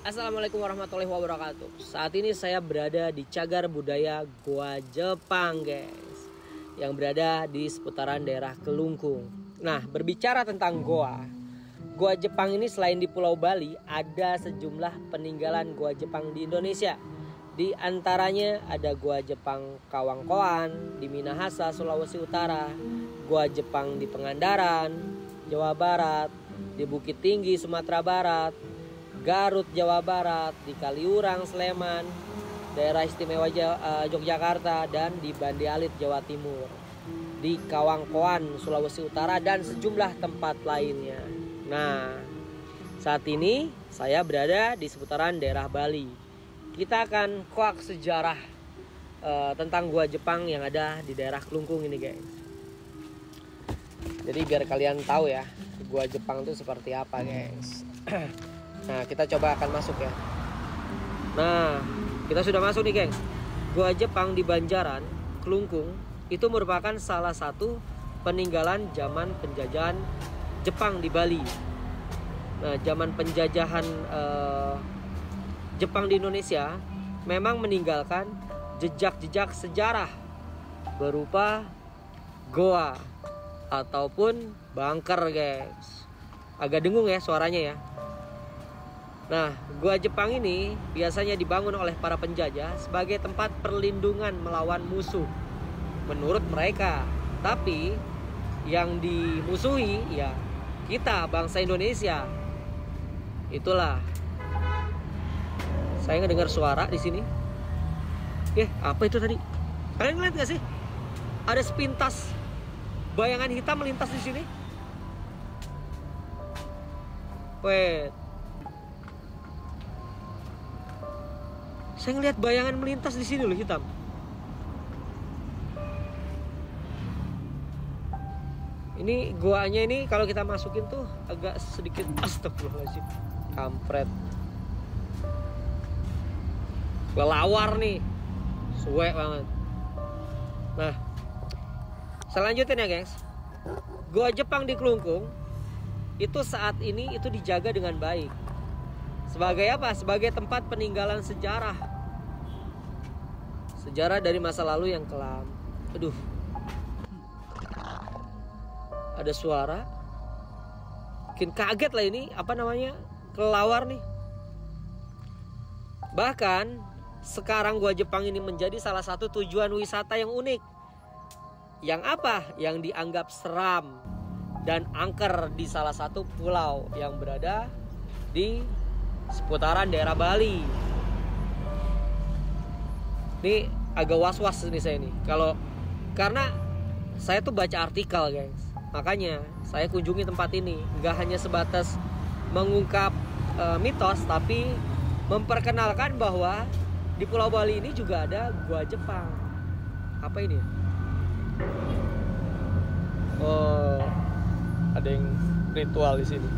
Assalamualaikum warahmatullahi wabarakatuh. Saat ini saya berada di Cagar Budaya Goa Jepang, guys, yang berada di seputaran daerah Kelungkung. Nah, berbicara tentang goa Jepang ini selain di Pulau Bali, ada sejumlah peninggalan goa Jepang di Indonesia. Di antaranya ada Goa Jepang Kawangkoan di Minahasa, Sulawesi Utara, Goa Jepang di Pangandaran, Jawa Barat, di Bukit Tinggi, Sumatera Barat, Garut, Jawa Barat, di Kaliurang, Sleman, daerah istimewa Yogyakarta, dan di Bande Alit, Jawa Timur, di Kawangkoan, Sulawesi Utara, dan sejumlah tempat lainnya. Nah, saat ini saya berada di seputaran daerah Bali. Kita akan kuak sejarah tentang Goa Jepang yang ada di daerah Kelungkung ini, guys. Jadi biar kalian tahu ya, Goa Jepang itu seperti apa, guys. Nah, kita coba akan masuk ya. Nah, kita sudah masuk nih, geng. Goa Jepang di Banjaran, Kelungkung, itu merupakan salah satu peninggalan zaman penjajahan Jepang di Bali. Nah, zaman penjajahan Jepang di Indonesia memang meninggalkan jejak-jejak sejarah berupa goa ataupun bunker, guys. Agak dengung ya suaranya ya. Nah, Goa Jepang ini biasanya dibangun oleh para penjajah sebagai tempat perlindungan melawan musuh menurut mereka. Tapi yang dimusuhi ya kita, bangsa Indonesia. Itulah. Saya ngedengar suara di sini. Apa itu tadi? Kalian ngeliat gak sih? Ada sepintas bayangan hitam melintas di sini. Wait. Saya ngelihat bayangan melintas di sini loh, hitam. Ini goanya ini kalau kita masukin tuh agak sedikit, astagfirullahaladzim, kampret. Kelawar nih, suwe banget. Nah, selanjutnya guys, Goa Jepang di Kelungkung itu saat ini itu dijaga dengan baik. Sebagai apa? Sebagai tempat peninggalan sejarah. Sejarah dari masa lalu yang kelam. Aduh. Ada suara. Bikin kaget lah ini. Apa namanya? Kelelawar nih. Bahkan sekarang Goa Jepang ini menjadi salah satu tujuan wisata yang unik. Yang apa? Yang dianggap seram dan angker di salah satu pulau yang berada di seputaran daerah Bali. Ini agak was-was nih saya nih. Karena saya tuh baca artikel, guys. Makanya saya kunjungi tempat ini. Nggak hanya sebatas mengungkap mitos, tapi memperkenalkan bahwa di Pulau Bali ini juga ada Goa Jepang. Apa ini ya? Oh, ada yang ritual di sini.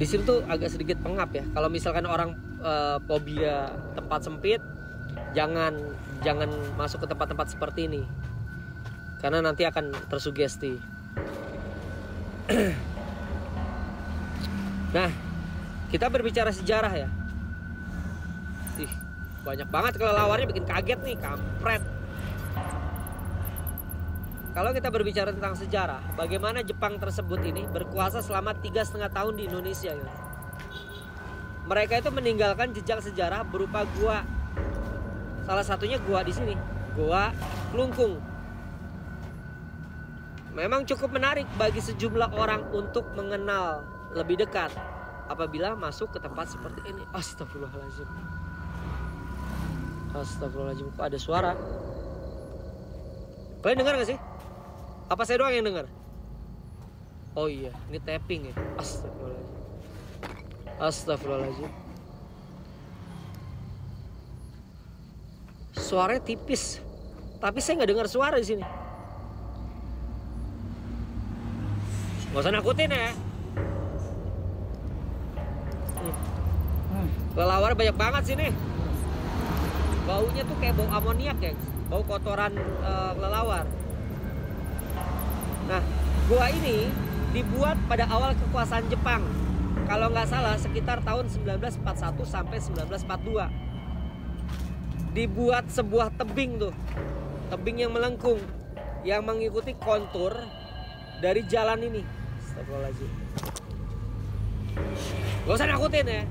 Di sini tuh agak sedikit pengap ya. Kalau misalkan orang fobia tempat sempit, jangan masuk ke tempat-tempat seperti ini, karena nanti akan tersugesti. Nah, kita berbicara sejarah ya. Banyak banget kelelawarnya, bikin kaget nih, kampret. Kalau kita berbicara tentang sejarah, bagaimana Jepang tersebut ini berkuasa selama 3,5 tahun di Indonesia, ya. Mereka itu meninggalkan jejak sejarah berupa gua. Salah satunya gua di sini, Goa Kelungkung. Memang cukup menarik bagi sejumlah orang untuk mengenal lebih dekat apabila masuk ke tempat seperti ini. Astagfirullahaladzim. Astagfirullahaladzim, kok ada suara? Kalian dengar gak sih? Apa saya doang yang dengar? Oh iya, ini tapping ya. Astagfirullahaladzim. Astagfirullahaladzim. Suaranya tipis, tapi saya nggak dengar suara di sini. Gak usah nakutin ya. Kelelawar banyak banget sini. Baunya tuh kayak bau amoniak, guys. Bau kotoran kelelawar. Nah, gua ini dibuat pada awal kekuasaan Jepang. Kalau nggak salah sekitar tahun 1941 sampai 1942. Dibuat sebuah tebing tuh. Tebing yang melengkung yang mengikuti kontur dari jalan ini. Astagfirullahaladzim. Gak usah nakutin ya.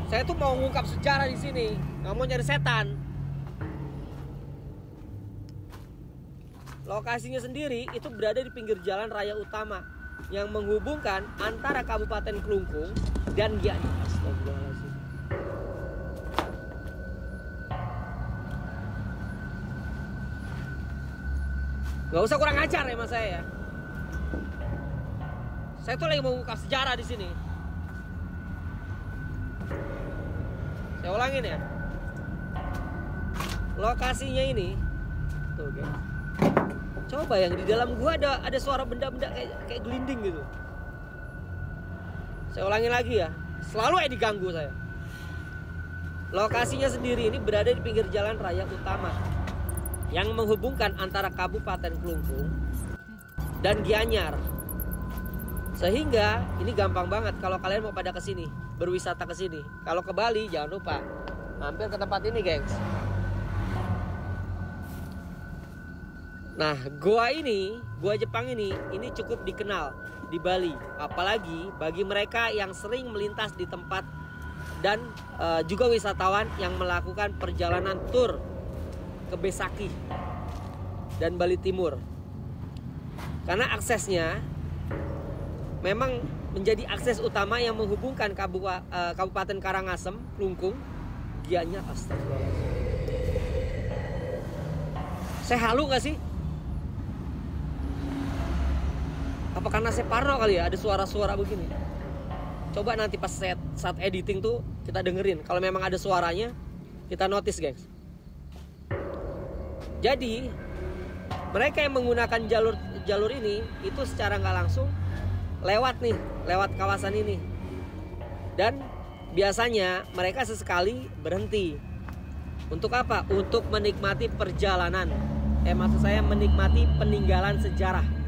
Saya tuh mau ngungkap sejarah di sini, nggak mau nyari setan. Lokasinya sendiri itu berada di pinggir jalan raya utama yang menghubungkan antara Kabupaten Klungkung dan Gianyar. Astagfirullahaladzim. Gak usah kurang ajar ya mas saya ya. Saya tuh lagi mau ngungkap sejarah di sini. Saya ulangin ya. Lokasinya ini tuh guys. Coba yang di dalam gua ada suara benda-benda kayak gelinding gitu. Saya ulangin lagi ya. Selalu diganggu saya. Lokasinya sendiri ini berada di pinggir jalan raya utama yang menghubungkan antara Kabupaten Klungkung dan Gianyar. Sehingga ini gampang banget kalau kalian mau pada kesini, berwisata ke sini. Kalau ke Bali jangan lupa mampir ke tempat ini, gengs. Nah, gua Jepang ini cukup dikenal di Bali, apalagi bagi mereka yang sering melintas di tempat dan juga wisatawan yang melakukan perjalanan tur ke Besaki dan Bali Timur. Karena aksesnya memang menjadi akses utama yang menghubungkan Kabupaten Karangasem, Klungkung, Gianyar. Astagfirullahaladzim. Saya halu gak sih? Apa karena saya parno kali ya ada suara-suara begini? Coba nanti pas saat editing tuh kita dengerin. Kalau memang ada suaranya, kita notice, guys. Jadi mereka yang menggunakan jalur ini itu secara nggak langsung lewat kawasan ini. Dan biasanya mereka sesekali berhenti. Untuk apa? Untuk menikmati perjalanan. Maksud saya menikmati peninggalan sejarah.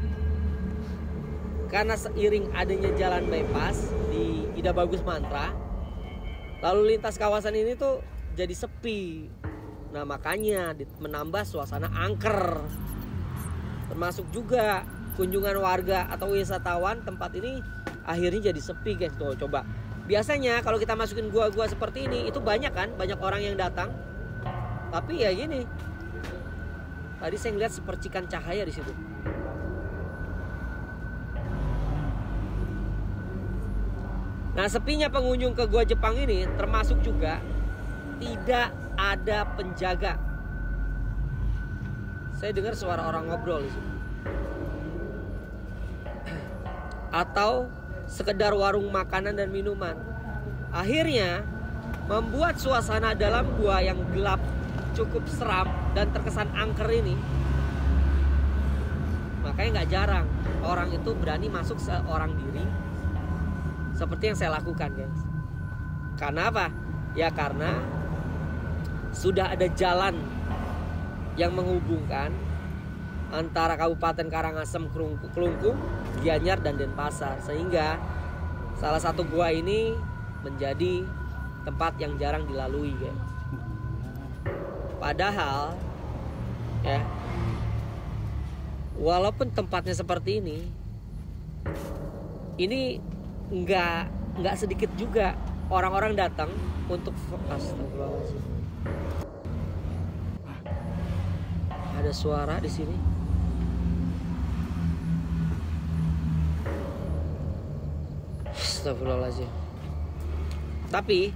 Karena seiring adanya jalan bypass di Ida Bagus Mantra, lalu lintas kawasan ini tuh jadi sepi. Nah makanya menambah suasana angker. Termasuk juga kunjungan warga atau wisatawan tempat ini akhirnya jadi sepi, guys. Tuh coba. Biasanya kalau kita masukin gua-gua seperti ini itu banyak kan, banyak orang yang datang. Tapi ya gini. Tadi saya ngeliat sepercikan cahaya di situ. Nah, sepinya pengunjung ke Gua Jepang ini termasuk juga tidak ada penjaga. Saya dengar suara orang ngobrol di situ. Atau sekedar warung makanan dan minuman. Akhirnya membuat suasana dalam gua yang gelap, cukup seram dan terkesan angker ini. Makanya nggak jarang orang itu berani masuk seorang diri. Seperti yang saya lakukan, guys. Karena apa? Ya karena sudah ada jalan yang menghubungkan antara Kabupaten Karangasem, Klungkung, Gianyar dan Denpasar. Sehingga salah satu gua ini menjadi tempat yang jarang dilalui, guys. Padahal ya, walaupun tempatnya seperti ini nggak sedikit juga orang-orang datang untuk astagfirullahaladzim. Ada suara di sini. Astagfirullahaladzim. Tapi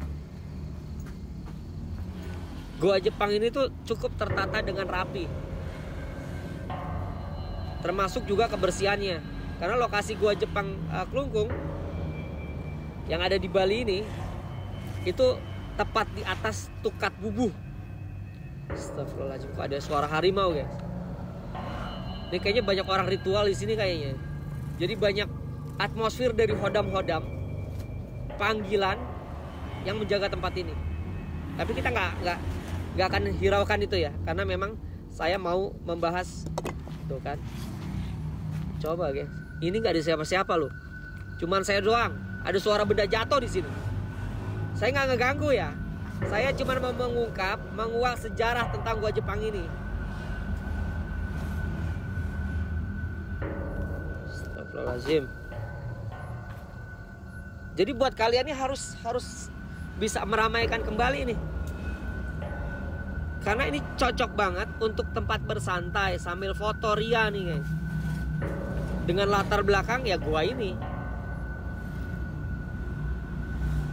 Gua Jepang ini tuh cukup tertata dengan rapi. Termasuk juga kebersihannya. Karena lokasi Gua Jepang Klungkung yang ada di Bali ini itu tepat di atas Tukat Bubuh. Astagfirullahaladzim, kok ada suara harimau, guys. Ini kayaknya banyak orang ritual di sini kayaknya. Jadi banyak atmosfer dari hodam-hodam, panggilan yang menjaga tempat ini. Tapi kita nggak akan hiraukan itu ya, karena memang saya mau membahas tuh kan. Coba, guys. Ini nggak ada siapa-siapa loh. Cuman saya doang. Ada suara benda jatuh di sini. Saya nggak ngeganggu ya. Saya cuma mau menguak sejarah tentang gua Jepang ini. Astagfirullahaladzim. Jadi buat kalian ini harus bisa meramaikan kembali nih. Karena ini cocok banget untuk tempat bersantai sambil foto ria nih guys. Dengan latar belakang ya gua ini.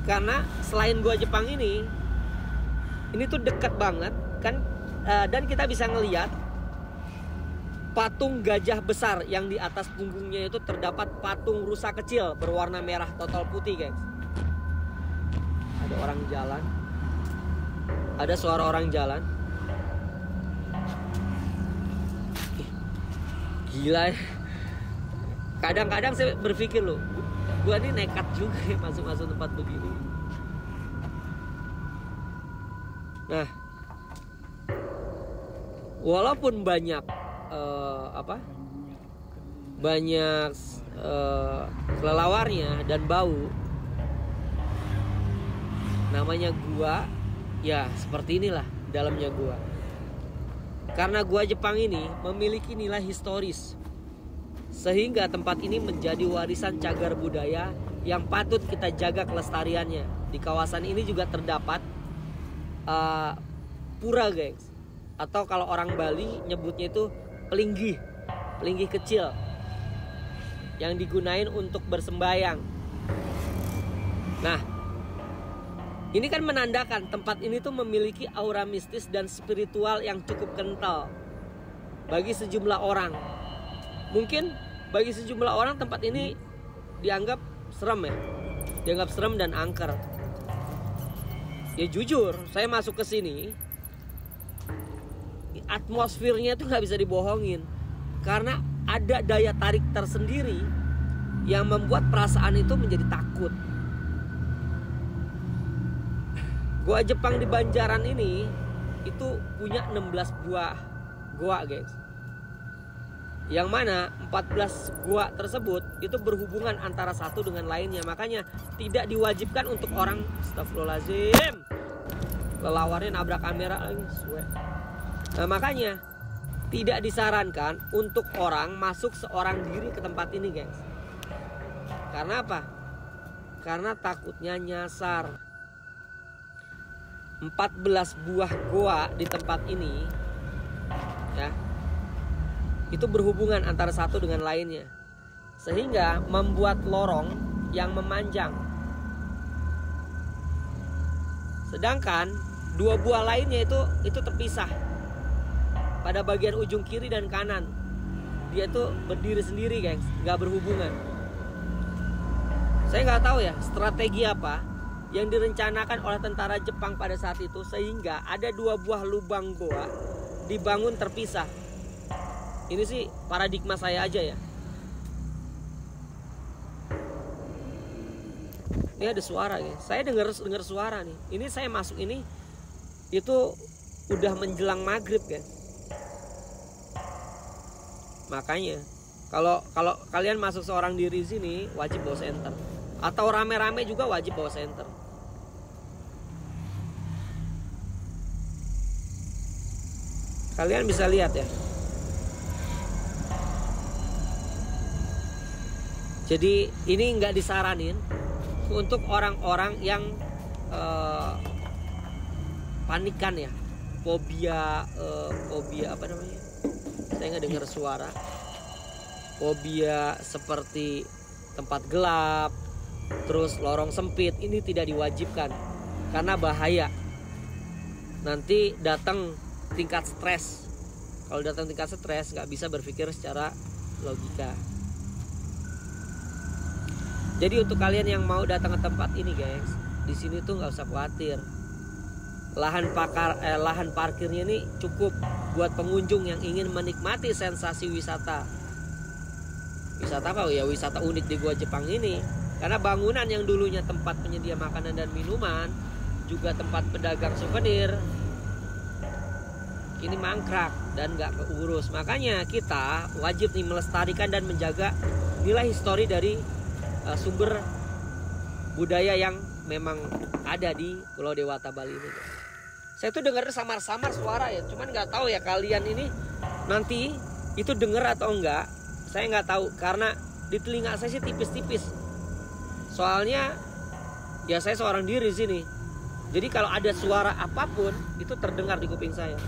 Karena selain gua Jepang ini tuh dekat banget kan, dan kita bisa ngelihat patung gajah besar yang di atas punggungnya itu terdapat patung rusa kecil berwarna merah total putih guys. Ada orang jalan, ada suara orang jalan. Gila ya. Kadang-kadang saya berpikir loh, gue ini nekat juga ya masuk-masuk tempat begini. Nah, walaupun banyak banyak kelelawarnya dan bau, namanya gua ya seperti inilah dalamnya gua. Karena gua Jepang ini memiliki nilai historis, sehingga tempat ini menjadi warisan cagar budaya yang patut kita jaga kelestariannya. Di kawasan ini juga terdapat pura guys, atau kalau orang Bali nyebutnya itu pelinggih kecil yang digunain untuk bersembayang. Nah, ini kan menandakan tempat ini tuh memiliki aura mistis dan spiritual yang cukup kental bagi sejumlah orang. Mungkin bagi sejumlah orang tempat ini dianggap serem ya, dianggap serem dan angker. Ya jujur, saya masuk ke sini, atmosfernya itu nggak bisa dibohongin, karena ada daya tarik tersendiri yang membuat perasaan itu menjadi takut. Goa Jepang di Banjaran ini itu punya 16 buah goa guys, yang mana 14 goa tersebut itu berhubungan antara satu dengan lainnya. Makanya tidak diwajibkan untuk orang, astagfirullahaladzim, lelawarnya nabrak kamera lagi. Nah makanya tidak disarankan untuk orang masuk seorang diri ke tempat ini guys. Karena apa? Karena takutnya nyasar. 14 buah goa di tempat ini ya, itu berhubungan antara satu dengan lainnya, sehingga membuat lorong yang memanjang. Sedangkan 2 buah lainnya itu terpisah pada bagian ujung kiri dan kanan. Dia itu berdiri sendiri guys, nggak berhubungan. Saya nggak tahu ya strategi apa yang direncanakan oleh tentara Jepang pada saat itu, sehingga ada 2 buah lubang goa dibangun terpisah. Ini sih paradigma saya aja ya. Ini ada suara ya. Saya dengar suara nih. Ini saya masuk ini itu udah menjelang maghrib guys. Makanya kalau kalian masuk seorang diri sini wajib bawa senter, atau rame-rame juga wajib bawa senter. Kalian bisa lihat ya. Jadi ini nggak disaranin untuk orang-orang yang panikan ya, fobia apa namanya? Saya nggak dengar suara. Fobia seperti tempat gelap, terus lorong sempit, ini tidak diwajibkan karena bahaya. Nanti datang tingkat stres. Kalau datang tingkat stres nggak bisa berpikir secara logika. Jadi untuk kalian yang mau datang ke tempat ini guys, di sini tuh nggak usah khawatir. Lahan parkirnya ini cukup buat pengunjung yang ingin menikmati sensasi wisata. Wisata apa ya? Wisata unik di Goa Jepang ini. Karena bangunan yang dulunya tempat penyedia makanan dan minuman, juga tempat pedagang souvenir, ini mangkrak dan nggak keurus. Makanya kita wajib nih melestarikan dan menjaga Inilah histori dari sumber budaya yang memang ada di Pulau Dewata Bali ini. Saya tuh dengar samar-samar suara ya, cuman nggak tahu ya kalian ini nanti itu dengar atau enggak. Saya nggak tahu karena di telinga saya sih tipis-tipis. Soalnya ya saya seorang diri di sini. Jadi kalau ada suara apapun itu terdengar di kuping saya.